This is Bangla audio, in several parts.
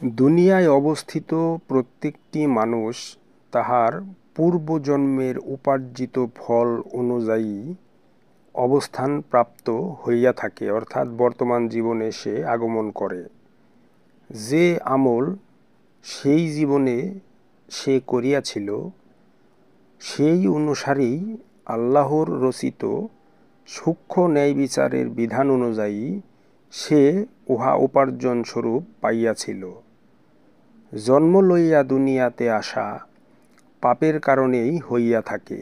দুনিয়ায় অবস্থিত প্রত্যেকটি মানুষ তাহার পূর্বজন্মের উপার্জিত ফল অনুযায়ী অবস্থানপ্রাপ্ত হইয়া থাকে, অর্থাৎ বর্তমান জীবনে সে আগমন করে। যে আমল সেই জীবনে সে করিয়াছিল, সেই অনুসারেই আল্লাহর রচিত সূক্ষ্ম ন্যায়বিচারের বিধান অনুযায়ী সে উহা উপার্জন স্বরূপ পাইয়াছিল। জন্ম লইয়া দুনিয়াতে আসা পাপের কারণেই হইয়া থাকে,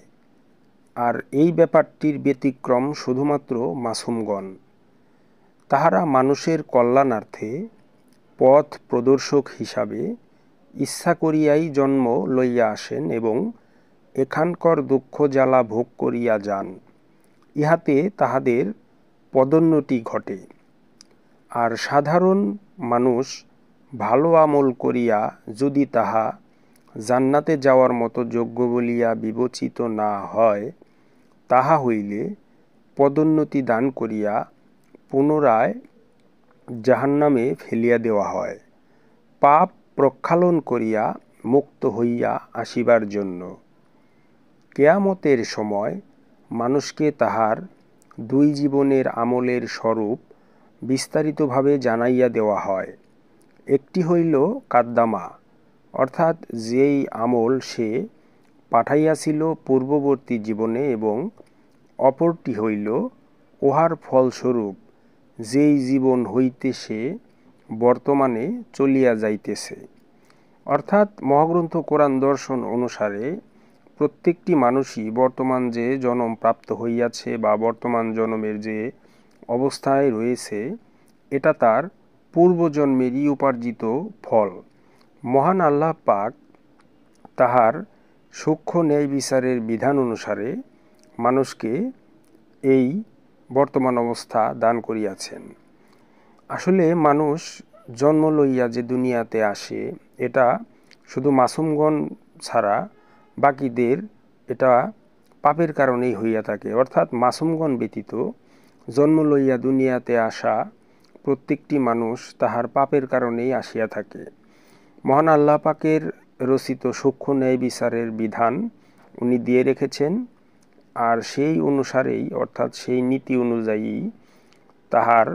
আর এই ব্যাপারটির ব্যতিক্রম শুধুমাত্র মাসুমগণ। তাহারা মানুষের কল্যাণার্থে পথ প্রদর্শক হিসাবে ইচ্ছা করিয়াই জন্ম লইয়া আসেন এবং এখানকার দুঃখ জ্বালা ভোগ করিয়া যান। ইহাতে তাহাদের পদোন্নতি ঘটে। আর সাধারণ মানুষ ভালো আমল করিয়া যদি তাহা জান্নাতে যাওয়ার মতো যোগ্য বলিয়া বিবেচিত না হয়, তাহা হইলে পদোন্নতি দান করিয়া পুনরায় জাহান্নামে ফেলিয়া দেওয়া হয়, পাপ প্রক্ষালন করিয়া মুক্ত হইয়া আসিবার জন্য। কেয়ামতের সময় মানুষকে তাহার দুই জীবনের আমলের স্বরূপ বিস্তারিতভাবে জানাইয়া দেওয়া হয়। একটি হইল কাদ্দামা, অর্থাৎ যেই আমল সে পাঠাইয়াছিল পূর্ববর্তী জীবনে, এবং অপরটি হইল উহার ফলস্বরূপ যেই জীবন হইতে সে বর্তমানে চলিয়া যাইতেছে। অর্থাৎ মহাগ্রন্থ কোরআন দর্শন অনুসারে প্রত্যেকটি মানুষই বর্তমান যে জন্ম প্রাপ্ত হইয়াছে বা বর্তমান জন্মের যে অবস্থায় রয়েছে, এটা তার পূর্বজন্মেরই উপার্জিত ফল। মহান আল্লাহ পাক তাহার সূক্ষ্ম ন্যায় বিচারের বিধান অনুসারে মানুষকে এই বর্তমান অবস্থা দান করিয়াছেন। আসলে মানুষ জন্ম লইয়া যে দুনিয়াতে আসে, এটা শুধু মাসুমগণ ছাড়া বাকিদের এটা পাপের কারণেই হইয়া থাকে। অর্থাৎ মাসুমগণ ব্যতীত জন্ম লইয়া দুনিয়াতে আসা প্রত্যেকটি মানুষ তাহার পাপের কারণেই আসিয়া থাকে। মহান আল্লাহ পাকের রচিত সূক্ষ্ম ন্যায় বিচারের বিধান উনি দিয়ে রেখেছেন, আর সেই অনুসারেই, অর্থাৎ সেই নীতি অনুযায়ী তাহার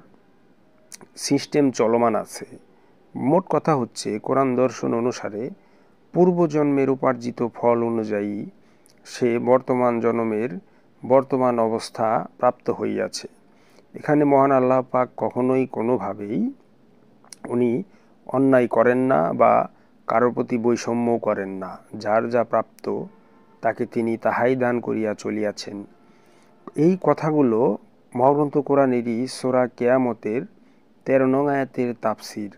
সিস্টেম চলমান আছে। মোট কথা হচ্ছে, কোরআন দর্শন অনুসারে পূর্বজন্মের উপার্জিত ফল অনুযায়ী সে বর্তমান জন্মের বর্তমান অবস্থা প্রাপ্ত হইয়াছে। এখানে মহান আল্লাহ পাক কখনোই কোনোভাবেই উনি অন্যায় করেন না বা কারোর প্রতি বৈষম্য করেন না। যার যা প্রাপ্ত তাকে তিনি তাহাই দান করিয়া চলিয়াছেন। এই কথাগুলো মহাগ্রন্থ কোরআনেরই সূরা কেয়ামতের 13 নং আয়াতের তাফসির,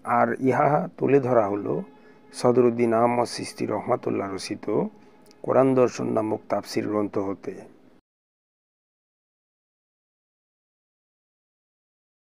আর ইহা তুলে ধরা হলো সদরুদ্দিন আহমদ চিশতি রহমাতুল্লাহ রচিত কোরআন দর্শন নামক তাফসির গ্রন্থ হতে।